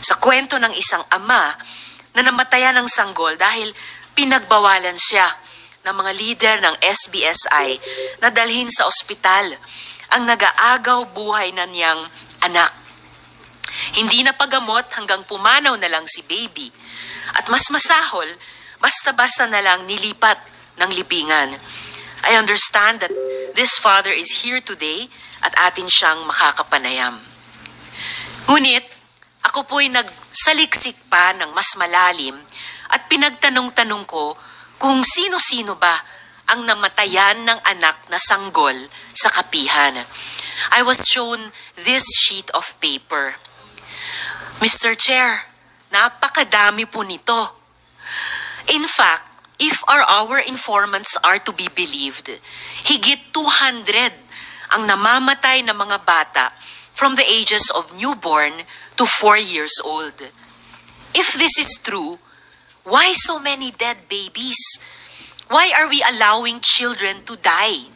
sa kwento ng isang ama na namatayan ng sanggol dahil pinagbawalan siya ng mga lider ng SBSI na dalhin sa ospital ang nag-aagaw buhay na niyang anak. Hindi na pagamot hanggang pumanaw na lang si baby. At mas masahol, basta-basta na lang nilipat ng libingan. I understand that this father is here today at atin siyang makakapanayam. Ngunit, ako po'y nagsaliksik pa ng mas malalim at pinagtanong-tanong ko kung sino-sino ba ang namatayan ng anak na sanggol sa kapihan. I was shown this sheet of paper. Mr. Chair, napakadami po nito. In fact, if our informants are to be believed, higit 200 ang namamatay na mga bata from the ages of newborn to 4 years old. If this is true, why so many dead babies? Why are we allowing children to die?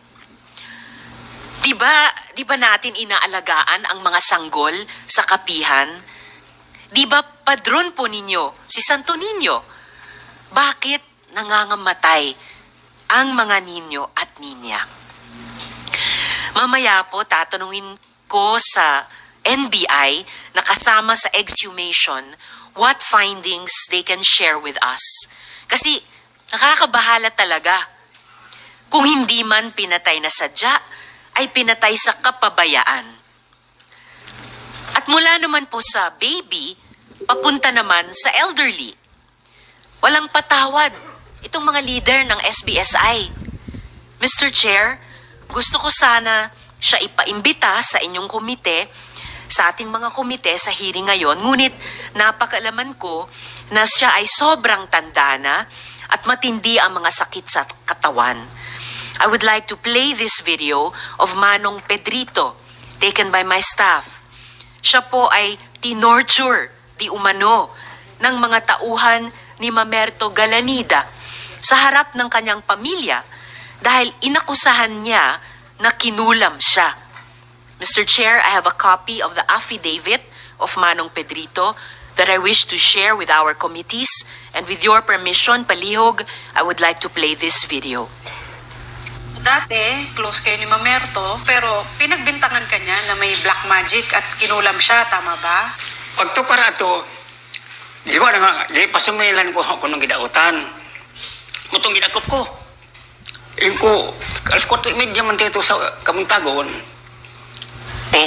Diba natin inaalagaan ang mga sanggol sa kapihan? Diba padron po ninyo si Santo Niño? Bakit nangangamatay ang mga ninyo at ninya? Mamaya po tatanungin ko sa NBI na kasama sa exhumation what findings they can share with us. Kasi nakakabahala talaga. Kung hindi man pinatay na sadya, ay pinatay sa kapabayaan. At mula naman po sa baby, papunta naman sa elderly. Walang patawad itong mga leader ng SBSI. Mr. Chair, gusto ko sana siya ipaimbita sa inyong komite, sa ating mga komite sa hearing ngayon, ngunit napakalaman ko na siya ay sobrang tanda na at matindi ang mga sakit sa katawan. I would like to play this video of Manong Pedrito, taken by my staff. Siya po ay tinorture di umano ng mga tauhan ni Mamerto Galanida sa harap ng kanyang pamilya dahil inakusahan niya na kinulam siya. Mr. Chair, I have a copy of the affidavit of Manong Pedrito that I wish to share with our committees, and with your permission, palihog, I would like to play this video. So dati, close kayo ni Mamerto, pero pinagbintangan ka niya na may black magic at kinulam siya, tama ba? Pagtukar ato, di ba nga, di pasumilan ko ako ng gidautan. Mutong gidakop ko. Ko, alas 4:30 man dito sa Kamuntagon. O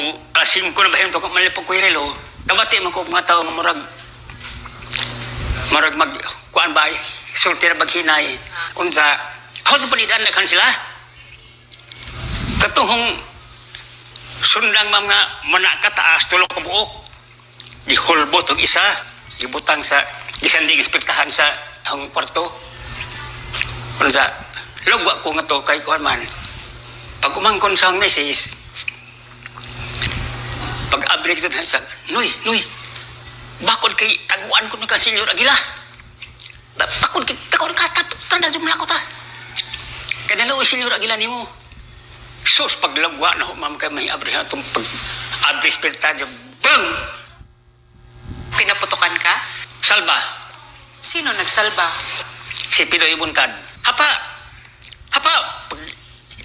asim ko na ba yung tukang malipog ko relo, kabati man ko mga tao marag kuan ba, sulti na baghinay. Unsa, ako sa panidan na kan sila. Katuhong sundang mga manakataas, tulog ko buok. Gihulbot og isa, gibutang sa gisanding ispektahan sa ang kwarto. Unsa, lugwa ko nga to kay kuan man. Pag umangkon sa message, pag abrik sa sa, Noy, bakod kay taguan ko ni ka Senyor Aguila. Bakod kay taguan ka, tanda dyan mo na ako ta. Kanalo Senyor Aguila ni mo. Sus, paglagwa na ho, ma'am, kay may abrik na itong pag-abrik spirita dyan. Bang! Pinaputukan ka? Salba. Sino nagsalba? Si Pidoy Buntad. Hapa!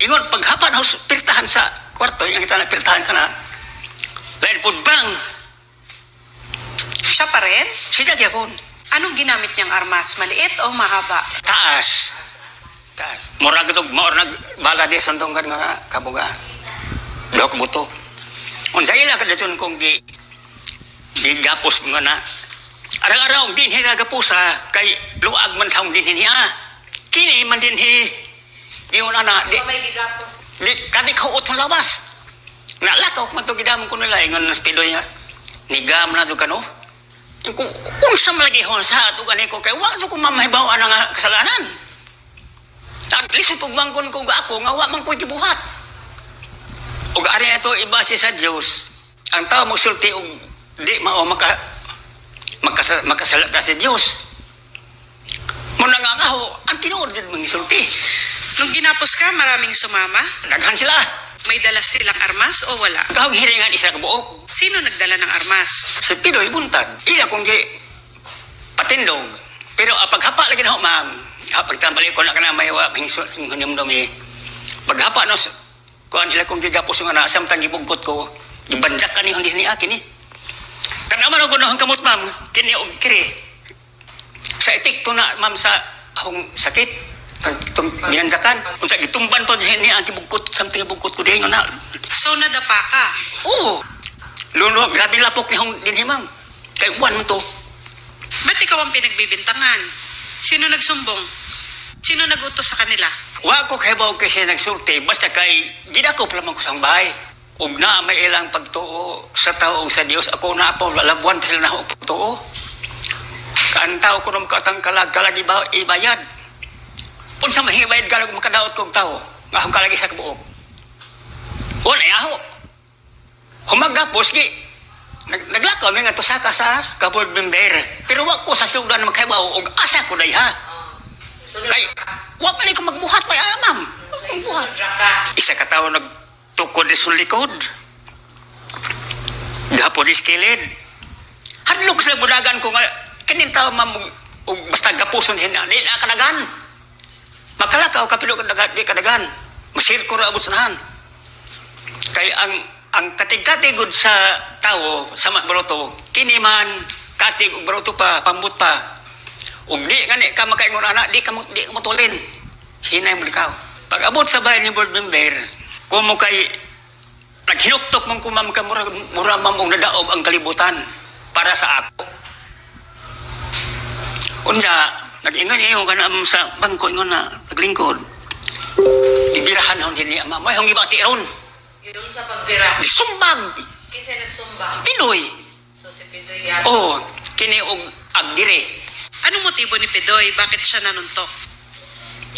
Ingon, paghapa na pirtahan sa kwarto, yung kita na pirtahan ka na, lain po, bang! Siya pa rin? Siya gyapon. Anong ginamit niyang armas? Maliit o mahaba? Taas. Murag ito, baga di sandonggan nga kabuga. Dok buto. Unsa ila ka dito kung gigapos mga na. Arang-arang din hinagapusa kay luag man sa din niya. Kini man din Ingon ana, di, may gigapos. Kani ka utong labas. Nalakaw man to gidamon ko nila, ingon na spidoy nga. Nigam na to kano. Kung unsa malagi hon sa ato gani ko, kay wa ko mamahibaw nga kasalanan. At least pag mangkon ko ako, nga wa man ko gibuhat. Ug ari ito ibase sa Dios. Ang tao magsulti og di mao makasalata sa Dios. Mo nangangaho ang tinuod jud mga sulti. Nung ginapos ka, maraming sumama? Daghan sila. May dala silang armas o wala? Kahong hiringan isa ka buok. Sino nagdala ng armas? Sa Pidoy, buntag. Ila kung di patindog. Pero paghapa lagi na ho, ma'am. Pagtambalik ko na ka na may hinimdumi. Paghapa no, kuan ila kung gigapos nga na samtang gibugkot ko, gibanjak ka ni hindi ni akin eh. Kanaman ako noong kamot, ma'am, kini og kiri. Sa epekto na, ma'am, sa akong sakit. Itong binanjakan. Unsa gitumban po ni ang gibugkot, samtang gibugkot ko din na. So, nadapa ka? Oo. Lulo, grabe lapok ni hong din ma'am. Kay uwan mo to. Ba't ikaw ang pinagbibintangan? Sino nagsumbong? Sino nagutos sa kanila? Wa ko kay bawo kasi nagsulti, basta kay gidakop lamang ko sang bahay. Ug na may ilang pagtuo sa tao ug sa Dios, ako na po labuan pa sila na og pagtuo. Kaan tao ko ram katang kalag ba ibayad. Unsa mahibayad kalag makadaot kog tao, nga akong kalagi sa kabuok. Wala yaho. Humagapos gi naglakaw mi nga to saka sa board member. Pero wa ko sa sugdan magkaibaw og asa ko day ha. Kay wa pa ko magbuhat pa ma'am. Magbuhat. Isa ka tawo nagtukod sa likod. Gapo di skilid. Hadlok sa budagan ko nga kanin tawo ma'am og basta gapuson hin dili kadagan. Makalakaw kapilo di kadagan. Masir ko ra abusunahan. Kay ang katig-katigod sa tao sa Baroto, kini man katig og Baroto pa pambut pa. Ug di gani ka makaingon ana, di ka mutulin. Hinay mo likaw. Pag abot sa bahay ni board member, kung mo kay naghinuktok mong kumam ka mura mamong nadaog ang kalibutan para sa ako. Unya, nag-ingon yung kanam sa bangko ingon na naglingkod. Ibirahan hon dinhi ama, may hong ibati ron. Yung sa pagbira. Sumbag. Kinsa nagsumba? Pinoy. So si Pidoy yan. Oh, kini og agdire. Anong motibo ni Pedoy? Bakit siya nanuntok?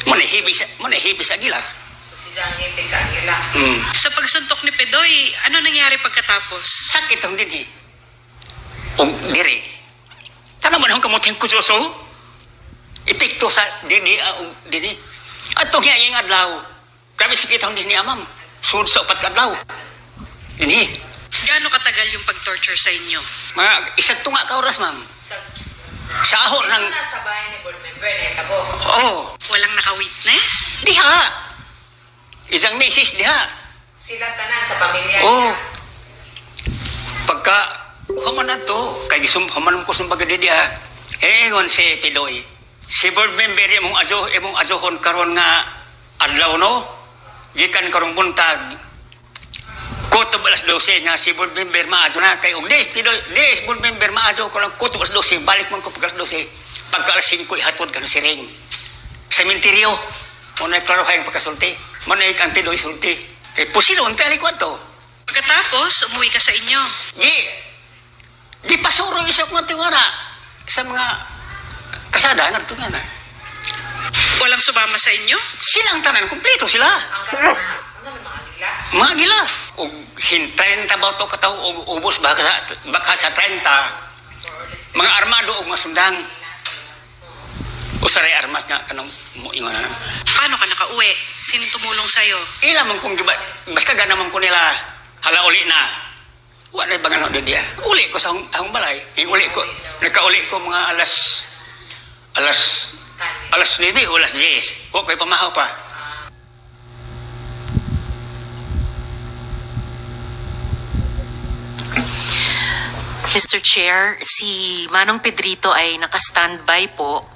Manahibis agila. So si Zang Hipis Aguila. Sa pagsuntok ni Pedoy, ano nangyari pagkatapos? Sakit ang dinhi. Og dire. Tanaman hong kamuting kusoso. Epekto sa dinhi og dinhi. At to kaya yung adlaw. Grabe sakit ang dinhi amam. Sunod sa upat ka adlaw. Dinhi. Gaano katagal yung pag-torture sa inyo? Mga isang tunga ka oras, ma'am. Sa ahor ng... Nasa bahay ni board member na itabo. Oo. Walang naka-witness? Diha. Isang misis, diha. Sila tanan sa pamilya Oo. niya. Pagka humanan to, kay humanan ko sa bagay diha, ingon si Pidoy. Si board member imong azohon karon nga adlaw no, gikan karong buntag. Kutob alas 12 nga si board member maadyo na kay og Pidoy, board member maadyo ko lang kutob alas 12, balik man ko pag alas 12. Pagka alas 5 ihatod kan si Ring. Sementeryo. Muna klaro hayang pagkasulti. Muna ang Pidoy sulti. Kay pusilon tali kwanto. Pagkatapos, umuwi ka sa inyo. Di pasuro isa ko nga sa mga kasada nga ito nga na. Walang sumama sa inyo? Silang tanan, kumpleto sila. Ang ganda. Ang ganda mga agila. Mga gila. O hintayin ta ba ito kataw o ubos baka sa 30. Mga armado o mga sundang. O saray armas nga kanong mo ingon na. Paano ka nakauwi? Sino tumulong sa'yo? Ila man kung giba, basta ganaman ko nila hala uli na. Wala ba nga doon dia? Uli ko sa akong balay. Uli ko, nagkauli ko mga alas 9 o alas 10. Huwag kayo pamahaw pa. Mr. Chair, si Manong Pedrito ay naka-standby po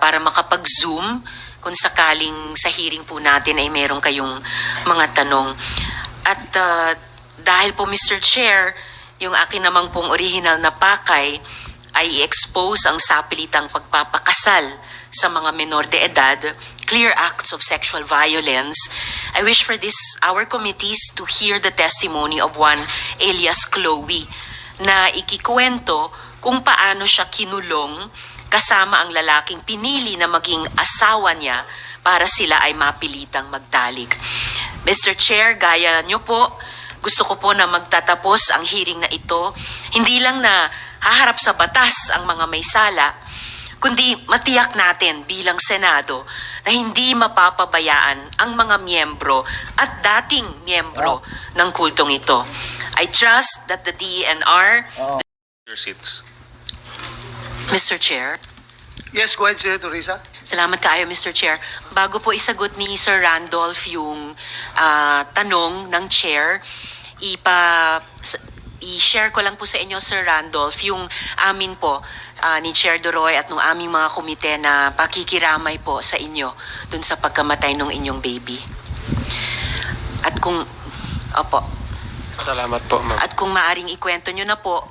para makapag-zoom kung sakaling sa hearing po natin ay meron kayong mga tanong. At dahil po, Mr. Chair, yung akin namang pong original na pakay ay i-expose ang sapilitang pagpapakasal sa mga menor de edad, clear acts of sexual violence. I wish for our committees to hear the testimony of one alias Chloe na ikikwento kung paano siya kinulong kasama ang lalaking pinili na maging asawa niya para sila ay mapilitang magdalig. Mr. Chair, gaya nyo po, gusto ko po na magtatapos ang hearing na ito, hindi lang na haharap sa batas ang mga may sala, kundi matiyak natin bilang Senado na hindi mapapabayaan ang mga miyembro at dating miyembro ng kultong ito. I trust that the DENR, Your seats. Mr. Chair. Yes, go ahead, Senator Risa. Salamat kaayo, Mr. Chair. Bago po isagot ni Sir Randolph yung tanong ng Chair, i-share ko lang po sa inyo, Sir Randolph, yung amin po ni Chair Doroy at ng aming mga komite na pakikiramay po sa inyo dun sa pagkamatay ng inyong baby. At kung, opo, Salamat po, ma'am. at kung maaring ikwento nyo na po,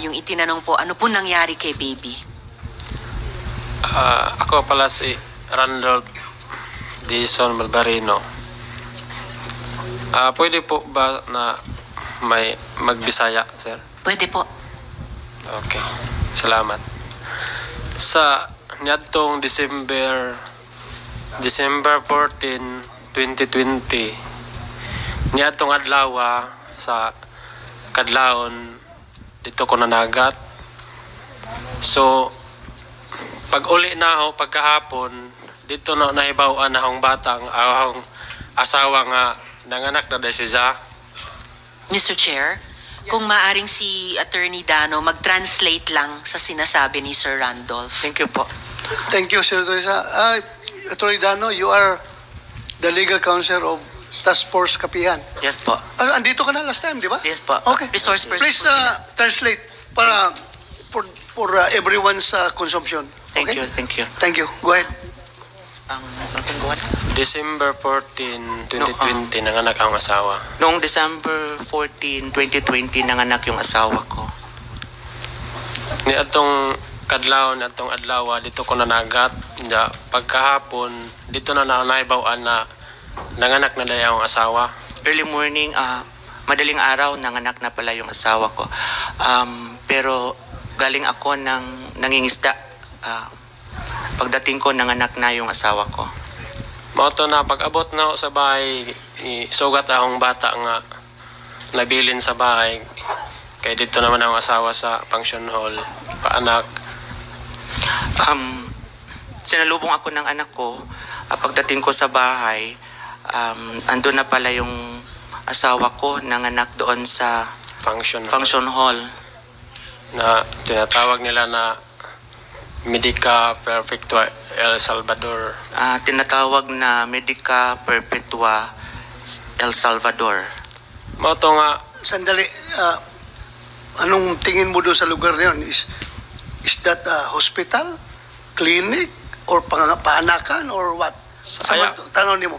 yung itinanong po, ano po nangyari kay baby? Ako pala si Randolph Dison Malbarino. Pwede po ba na may magbisaya, sir? Pwede po. Okay. Salamat. Sa niadtong December 14, 2020, niadtong adlaw sa kadlawon dito ko nanagat. So pag uli na ako pagkahapon dito na nahibaw-an na akong bata ang akong asawa nga nanganak na dahil siya. Mr. Chair, kung maaring si Attorney Dano mag-translate lang sa sinasabi ni Sir Randolph. Thank you po. Thank you, Senator Risa. Attorney Dano, you are the legal counsel of Task Force Kapihan. Yes po. Andito ka na last time, di ba? Yes po. Okay. Resource person Please po sila. translate para for everyone's consumption. Thank Okay? you, thank you. Thank you. Go ahead. December 14, 2020 nanganak ang asawa. Noong December 14, 2020, nanganak yung asawa ko. Ni atong kadlawon atong adlaw dito ko nanagat. Ja pagkahapon dito na nahibaw-an na nanganak na dahil ang asawa. Early morning, madaling araw, nanganak na pala yung asawa ko. Pero galing ako ng nangingisda. Pagdating ko, nanganak na yung asawa ko. Mauto na pag-abot na ako sa bahay, sugat akong bata nga nabilin sa bahay. Kaya dito naman ang asawa sa function hall, paanak. Sinalubong ako ng anak ko. Pagdating ko sa bahay, andun na pala yung asawa ko, nanganak doon sa function hall. Na tinatawag nila na Medica Perpetua El Salvador. Tinatawag na Medica Perpetua El Salvador. Mauto nga, Sandali. Anong tingin mo doon sa lugar na yun? Is that a hospital, clinic, or paanakan, or what? Sa Aya. tanong ni mo.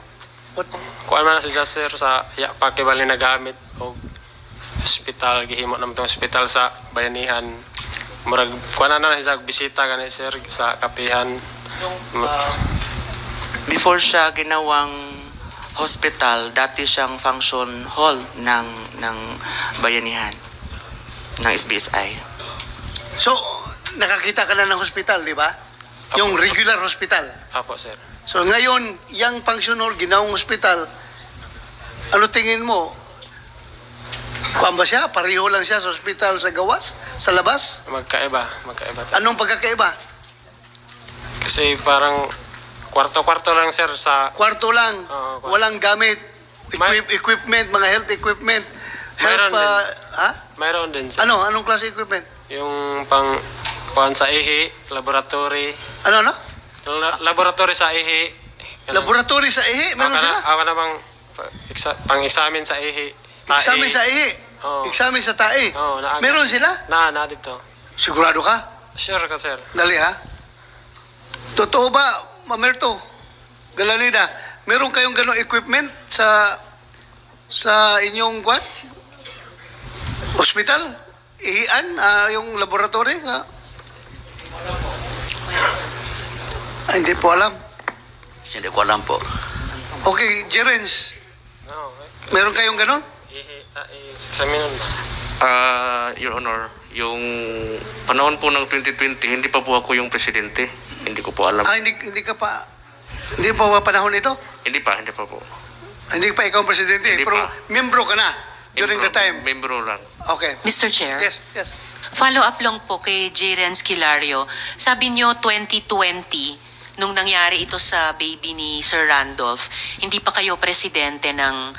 What? kuan man na siya sir sa pakibali na gamit o hospital, gihimo naman itong hospital sa bayanihan. Murag, kuan na siya bisita gani sir sa kapihan. Before siya ginawang hospital, dati siyang function hall ng bayanihan, ng SBSI. So, nakakita ka na ng hospital, di ba? Yung regular hospital. Apo sir. So, ngayon, yung function hall, ginawang hospital, ano tingin mo? Kuwan ba siya? Pareho lang siya sa hospital sa gawas? Sa labas? Magkaiba. Anong pagkakaiba? Kasi parang kwarto-kwarto lang sir sa Kwarto lang, Oo, kwarto. walang gamit, May- equipment, mga health equipment. Mayroon din. Ha? mayroon din sir. Anong klase equipment? Yung pang kuan sa ihi, laboratory. Ano? Laboratory sa ihi. Laboratory sa ihi, meron sila? Ako na bang pang-examine sa ihi. Examen sa ihi, Oo. examen sa tae. Oo, naaga. Meron sila? Na dito. Sigurado ka? Sure ka sir. Dali ha? Totoo ba, Mamerto? Galanida, meron kayong ganong equipment sa inyong kwan? Hospital? Ihian? Yung laboratory? Hindi po alam. Hindi ko alam po. Okay, Jerens, No, meron kayong ganon? examine. Your Honor, yung panahon po ng 2020, hindi pa po ako yung presidente. Hindi ko po alam. Hindi pa ba panahon ito? Hindi pa po. Hindi pa ikaw ang presidente, Hindi pero pa. membro ka na during the time. Membro lang. Okay. Mr. Chair? Yes. Follow up lang po kay J. Renz Kilario. Sabi nyo 2020 nung nangyari ito sa baby ni Sir Randolph, hindi pa kayo presidente ng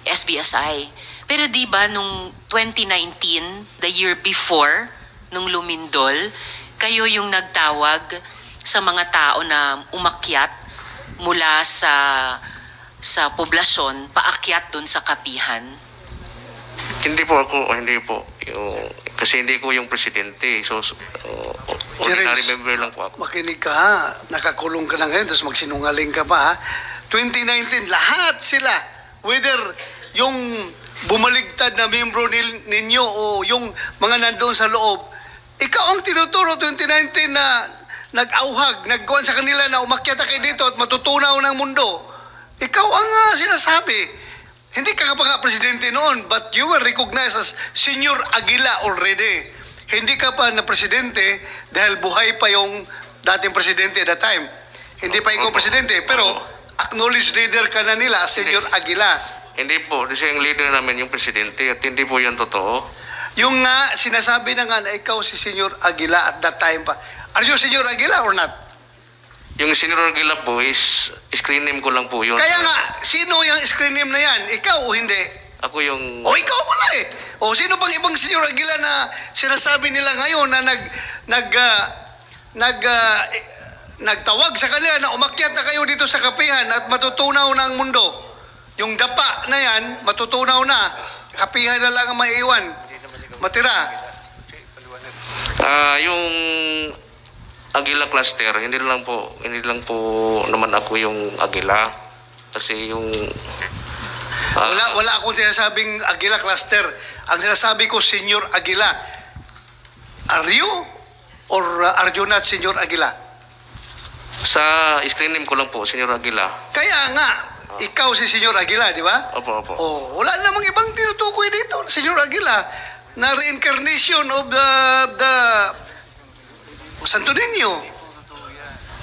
SBSI. Pero di ba nung 2019, the year before, nung lumindol, kayo yung nagtawag sa mga tao na umakyat mula sa poblasyon, paakyat dun sa kapihan? Hindi po ako, hindi po. Kasi hindi ko yung presidente. So, ordinary Terence, member lang po ako. Makinig ka ha. Nakakulong ka na ngayon, tapos magsinungaling ka pa ha. 2019, lahat sila, whether yung bumaligtad na membro ninyo o yung mga nandoon sa loob, ikaw ang tinuturo 2019 na nag-auhag, nagkuhan sa kanila na umakyat kayo dito at matutunaw ng mundo. Ikaw ang sinasabi. Hindi ka pa nga presidente noon, but you were recognized as Senior Aguila already. Hindi ka pa na presidente dahil buhay pa yung dating presidente at that time. Hindi pa ikaw presidente, pero acknowledged leader ka na nila, Senior Aguila. Hindi po. Kasi yung leader namin yung presidente at hindi po yan totoo. Yung nga, sinasabi na nga na ikaw si Senior Aguila at that time pa. Are you Senior Aguila or not? Yung Senior Aguila po is screen name ko lang po yun. Kaya nga, sino yung screen name na yan? Ikaw o hindi? Ako yung... O ikaw pala eh. O sino pang ibang Senior Aguila na sinasabi nila ngayon na nagtawag sa kanila na umakyat na kayo dito sa kapihan at matutunaw na ang mundo. Yung dapa na yan, matutunaw na. Kapihan na lang ang maiiwan. Matira. Yung Aguila cluster, hindi lang po naman ako yung Aguila. Kasi yung... Wala akong sinasabing Aguila cluster. Ang sinasabi ko, Senior Aguila. Are you or are you not Senior Aguila? Sa screen name ko lang po, Senior Aguila. Kaya nga, ikaw si Senior Aguila, di ba? Opo, opo. Oh, wala namang ibang tinutukoy dito, Senior Aguila, na reincarnation of the Santo Niño.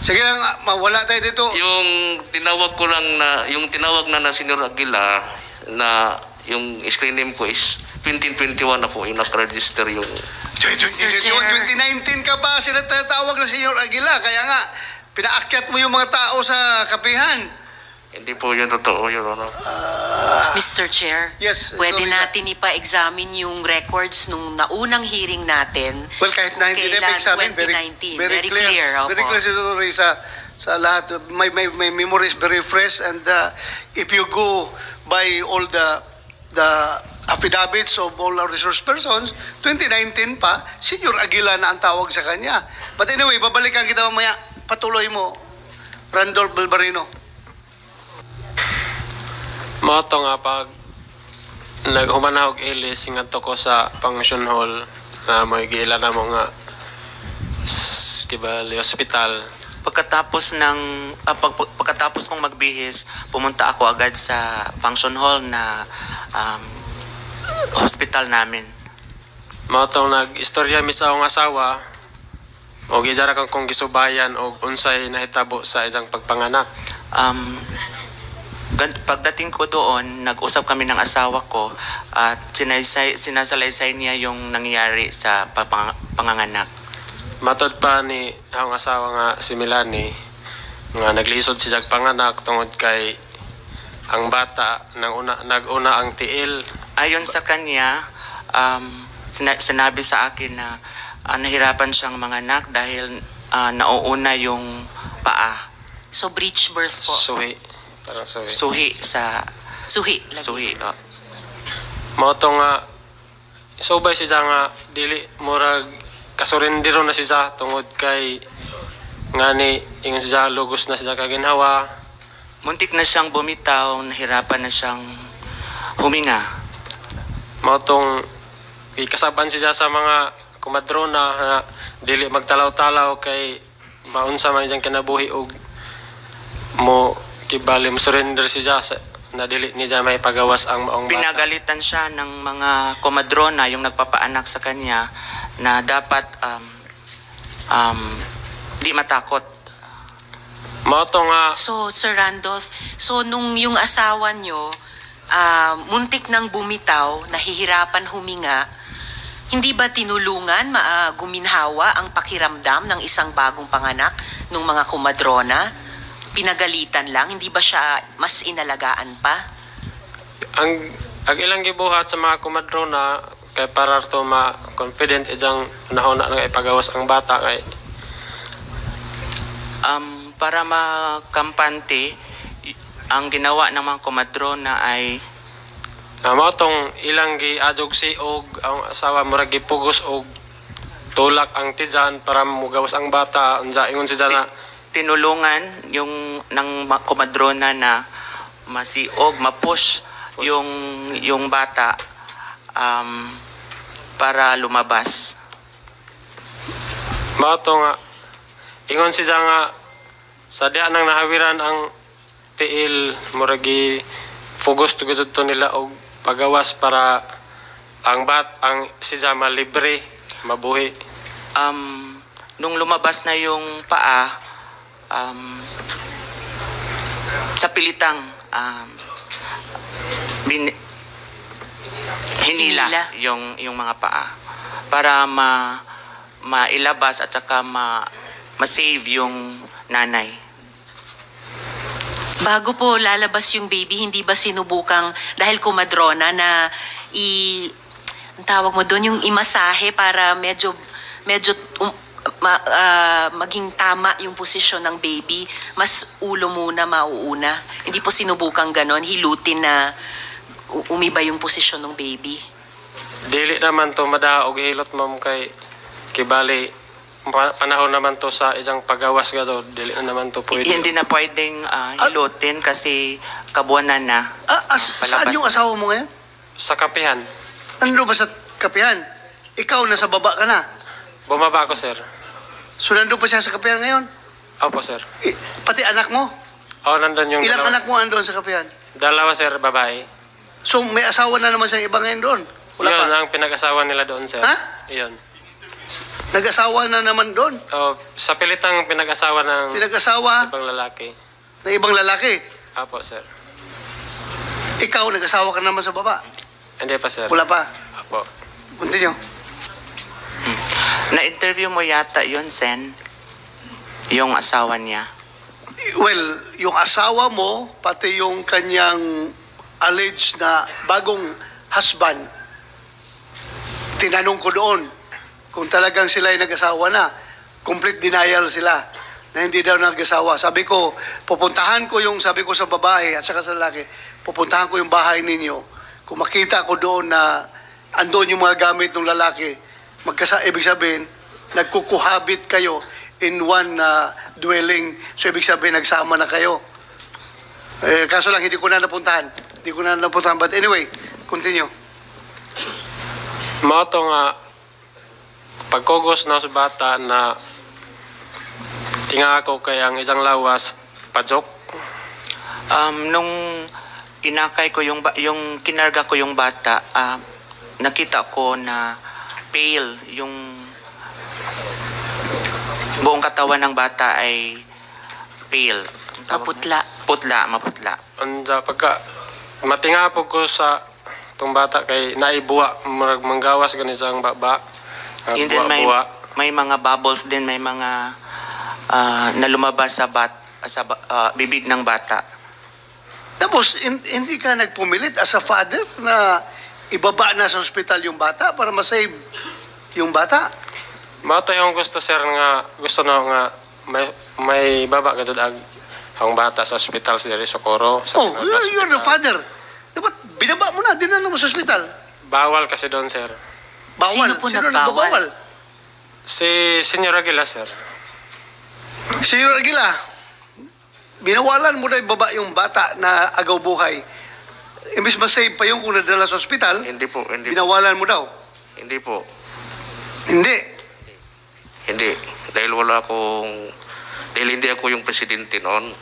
Sige lang, mawala tayo dito. Yung tinawag na Senior Aguila na yung screen name ko is 2021 na po yung nakaregister yung... 2019 ka pa sinatawag na Senior Aguila, kaya nga, pinaakyat mo yung mga tao sa kapihan. Hindi po yun totoo, Your Honor. Mr. Chair, Yes, pwede sorry. natin ipa-examine yung records nung naunang hearing natin. Well, kahit na hindi na Kailan? examine, 2019. very clear. Opo. Very clear, Senator Ray, sa lahat. My memory is very fresh, and if you go by all the affidavits of all our resource persons, 2019 pa, Senior Aguila na ang tawag sa kanya. But anyway, babalikan kita mamaya. Patuloy mo, Randolph Balbarino. Moto nga pag naghumanahog ilis ngadto ko sa function hall na may giila na mo nga Kibali Hospital. Pagkatapos kong magbihis, pumunta ako agad sa function hall na hospital namin. Moto nag-istorya mi sa akong asawa o gidara kong gisubayan o unsay nahitabo sa isang pagpanganak. Pagdating ko doon, nag-usap kami ng asawa ko at sinasalaysay niya yung nangyari sa panganganak. Matod pa ni akong asawa nga si Milani nga naglisod siya panganak tungod kay ang bata nag-una ang tiil. Ayon sa kanya, sinabi sa akin na nahirapan siyang manganak dahil nauuna yung paa. So, breech birth po. Suhi. Parang suhi. Suhi sa Suhi. lagi. suhi. Moto nga subay siya nga dili murag kasurindiro na siya tungod kay ngani ingon siya lugos na siya kaginhawa. Muntik na siyang bumitaw, nahirapan na siyang huminga. Motong ikasaban siya sa mga kumadrona na dili magtalaw-talaw kay maunsa man siyang kinabuhi og mo kibali mo surrender siya sa na dili niya may pagawas ang maong bata. Pinagalitan siya ng mga komadrona yung nagpapaanak sa kanya na dapat di matakot. Moto nga So, Sir Randolph, so nung yung asawa nyo, muntik nang bumitaw, nahihirapan huminga, Hindi ba tinulungan, guminhawa ang pakiramdam ng isang bagong panganak ng mga kumadrona? Pinagalitan lang, hindi ba siya mas inalagaan pa? Ang ilang gibuhat sa mga kumadrona kay para to ma-confident ijang nahon na nga ipagawas ang bata kay Para makampante, ang ginawa ng mga kumadrona ay mao tong ilang giadjog si og ang asawa murag gipugos og tulak ang tijan para mugawas ang bata unsa ingon si na tinulungan yung ng mga kumadrona na masiog, mapush yung bata para lumabas. mao to nga ingon si nga sa diha nang nahawiran ang tiil murag fugos tugod to nila og pagawas para ang si Jama libre mabuhi. Nung lumabas na yung paa, sa pilitang hinila yung mga paa para mailabas at saka ma-save yung nanay. Bago po lalabas yung baby, hindi ba sinubukang, dahil kumadrona, na ang tawag mo doon, yung imasahe para medyo maging tama yung posisyon ng baby, mas ulo muna mauuna. Hindi po sinubukang ganon, hilutin na umiba yung posisyon ng baby. Dili naman to madaog hilot ma'am kay kibali panahon naman to sa isang pagawas gato dili na naman to pwede. Hindi na pwedeng hilutin kasi kabuanan na. Saan yung asawa mo ngayon? Sa kapihan. Ano ba sa kapihan? Ikaw, nasa baba ka na. Bumaba ako sir. So, nandun pa siya sa kapihan ngayon? Opo sir. Pati anak mo? Nandun yung Ilang dalawa. anak mo andun sa kapihan? Dalawa sir, babae. So, may asawa na naman siyang iba ngayon doon? Wala Yun pa? ang pinag-asawa nila doon sir. Ha? Yun. Nag-asawa na naman doon? Sa pilitang pinag-asawa ng Pinag-asawa ibang lalaki. ng ibang lalaki? Opo sir. Ikaw, nag-asawa ka naman sa baba? Hindi pa sir. Wala pa? Opo. Continue. Na-interview mo yata yun, Sen? Yung asawa niya. Well, yung asawa mo, pati yung kanyang alleged na bagong husband, tinanong ko doon kung talagang sila ay nag-asawa na. Complete denial sila na hindi daw nag-asawa. Sabi ko, pupuntahan ko yung, sabi ko sa babae at saka sa lalaki, pupuntahan ko yung bahay ninyo. Kung makita ko doon na andon yung mga gamit ng lalaki, ibig sabihin, nagkukuhabit kayo in one dwelling. So, ibig sabihin, nagsama na kayo. Kaso lang, hindi ko na napuntahan. But anyway, continue. Mao to nga pagkugos na sa bata na tinga ako kay ang isang lawas pajok. Nung inakay ko yung kinarga ko yung bata, nakita ko na pale yung buong katawan ng bata ay pale. Maputla. Anda pagka matinga po ko sa tong bata kay naibuwa murag manggawas gani sa ang baba. Yun din may mga bubbles din, may mga na lumabas sa bibig ng bata. Tapos, hindi ka nagpumilit as a father na ibaba na sa ospital yung bata para masave yung bata? Mao to yung gusto sir nga gusto na nga may baba gadud ang bata sa ospital sa Socorro sa Oh, you're the father. Dapat binaba mo na, dinala mo sa ospital. Bawal kasi doon sir. Bawal. Sino po Sino nagbawal? nagbabawal? Si Senyor Aguila sir. Sino Aguila? Binawalan mo na ibaba yung bata na agaw buhay. Imbis masave pa yung kung nadala sa ospital, Hindi po. binawalan mo daw. Hindi po. Hindi. Hindi. Dahil hindi ako yung presidente noon.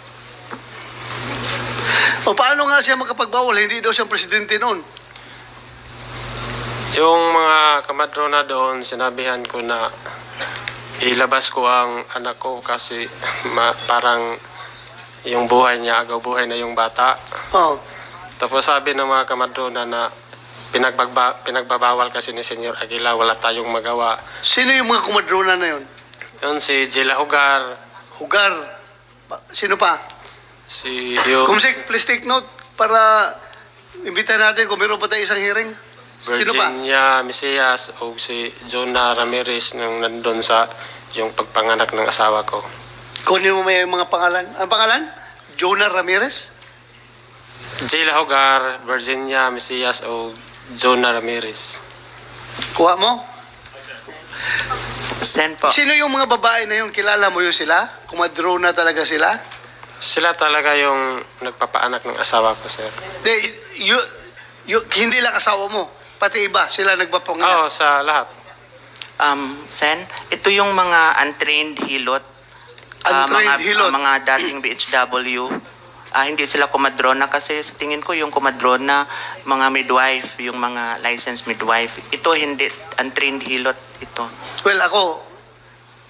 O paano nga siya makapagbawal? Hindi daw siyang presidente noon. Yung mga kamadrona doon, sinabihan ko na ilabas ko ang anak ko kasi parang yung buhay niya, agaw buhay na yung bata. Oh. Tapos sabi ng mga kamadrona na pinagbabawal kasi ni Senyor Aguila, wala tayong magawa. Sino yung mga kumadrona na yun? Yun si Jela Hugar, Hugar. Sino pa? si yung Kumsik, please take note para imbitahan natin kung meron pa tayo isang hearing. Sino pa? Virginia Mesias o si Jonah Ramirez nung nandun sa yung pagpanganak ng asawa ko. Kunin mo may mga pangalan. Ang pangalan? Jonah Ramirez? Jela Hugar, Virginia Mesias o Jonah Ramirez. Kuha mo? Sen po. Sino yung mga babae na yun? Kilala mo yun sila? Kumadrona talaga sila? Sila talaga yung nagpapaanak ng asawa ko, sir. Hindi lang asawa mo. Pati iba, sila nagpapanganak. Oo, sa lahat. Sen, ito yung mga untrained hilot. Untrained hilot? Mga dating BHW. Hindi sila kumadrona kasi sa tingin ko yung kumadrona, mga midwife, yung mga licensed midwife. Ito hindi, untrained hilot ito. Well, ako,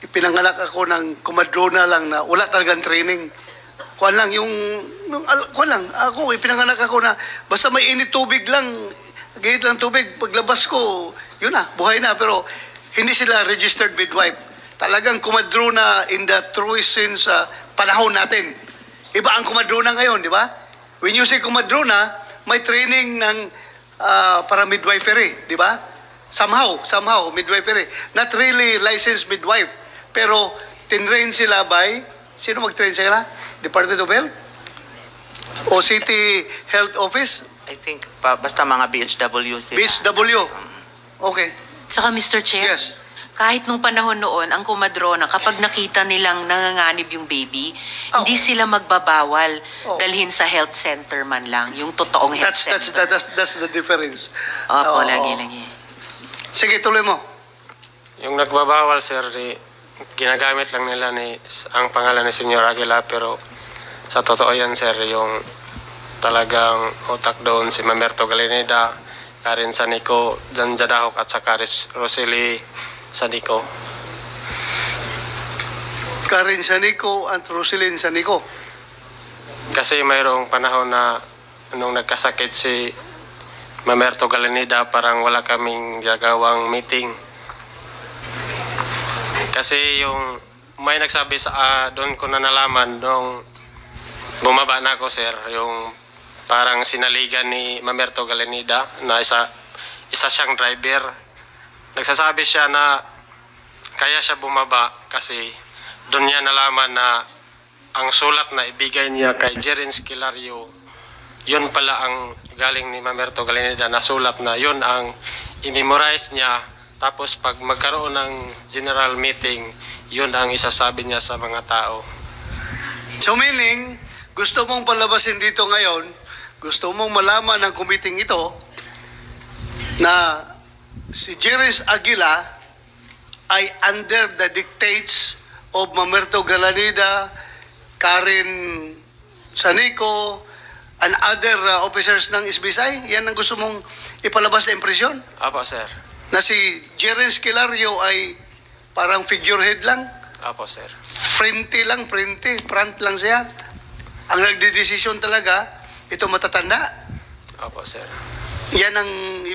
ipinanganak ako ng kumadrona lang na wala talagang training. Kuan lang, ako, ipinanganak ako na basta may init tubig lang, gayit lang tubig, paglabas ko, yun na, buhay na. Pero hindi sila registered midwife. Talagang kumadrona in the truest sense sa panahon natin. Iba ang kumadrona ngayon, di ba? When you say kumadrona, may training ng para midwifery, di ba? Somehow, midwifery. Not really licensed midwife. Pero, tinrain sila by, sino mag-train sila? Department of Health? O City Health Office? I think, basta mga BHW sila. BHW? Okay. Saka Mr. Chair, Yes. kahit nung panahon noon, ang kumadrona, kapag nakita nilang nanganganib yung baby, Oh. hindi sila magbabawal Oh. dalhin sa health center man lang, yung totoong health center. That's the difference. Opo, Oo. lagi. Sige, tuloy mo. Yung nagbabawal, sir, ginagamit lang nila ang pangalan ni Senyor Aguila, pero sa totoo yan, sir, yung talagang utak doon si Mamerto Galineda, Karen Sanico, Jan Jadahok at saka Rosely Sanico. Karen Sanico at Roselyn Sanico. Kasi mayroong panahon na nung nagkasakit si Mamerto Galineda, parang wala kaming gagawang meeting. Kasi yung may nagsabi sa doon ko na nalaman nung bumaba na ako, sir, yung parang sinaligan ni Mamerto Galineda na isa siyang driver. Nagsasabi siya na kaya siya bumaba kasi doon niya nalaman na ang sulat na ibigay niya kay Jerin Esquilario, yun pala ang galing ni Mamerto Galineda na sulat na yun ang i-memorize niya. Tapos pag magkaroon ng general meeting, yun ang isasabi niya sa mga tao. So meaning, gusto mong palabasin dito ngayon, gusto mong malaman ng committee ito na si Jerez Aguila ay under the dictates of Mamerto Galineda, Karen Sanico, and other officers ng SBSI. Yan ang gusto mong ipalabas na impresyon? Apo, sir. Na si Jerez Esquilario ay parang figurehead lang? Apo, sir. Front lang siya. Ang nagdedesisyon talaga, ito matatanda. Apo, sir. Yan ang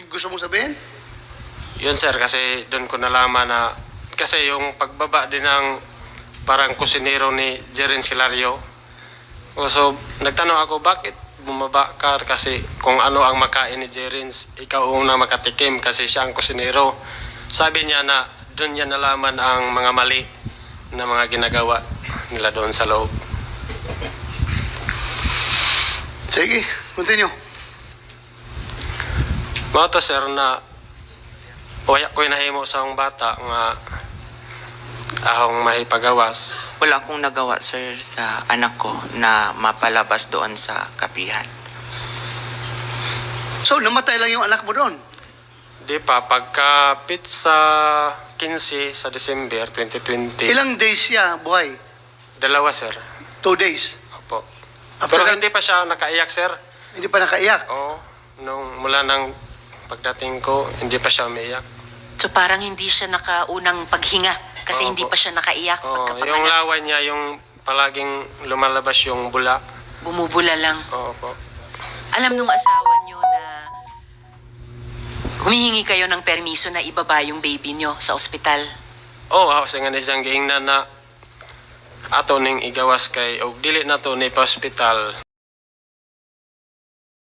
gusto mong sabihin? Yun, sir, kasi doon ko nalaman na kasi yung pagbaba din ng parang kusinero ni Jerin Esquilario. So, nagtanong ako, bakit bumaba ka? Kasi kung ano ang makain ni Jerin, ikaw unang makatikim kasi siya ang kusinero. Sabi niya na doon niya nalaman ang mga mali na mga ginagawa nila doon sa loob. Sige, continue. Mao to, sir, na waya ko'y nahimo sa akong bata nga ahong mahipagawas. Wala akong nagawa, sir, sa anak ko na mapalabas doon sa kapihan. So, namatay lang yung anak mo doon. Di pa, pagka-pit sa 15 sa December 2020, Ilang days siya buhay? 2, sir. 2 days. Opo. After Pero that, hindi pa siya nakaiyak, sir. hindi pa nakaiyak. Oo. Mula ng pagdating ko, hindi pa siya umiiyak. So parang hindi siya nakaunang paghinga kasi Oo hindi po. pa siya nakaiyak Oo, yung pagkapanganak. lawan niya, yung palaging lumalabas yung bula. Bumubula lang. Oo po. Alam nung asawa niyo na humihingi kayo ng permiso na ibaba yung baby nyo sa ospital. Oh, ako sa nga siyang giingnan na ato ning igawas kay og dili na to ni pa hospital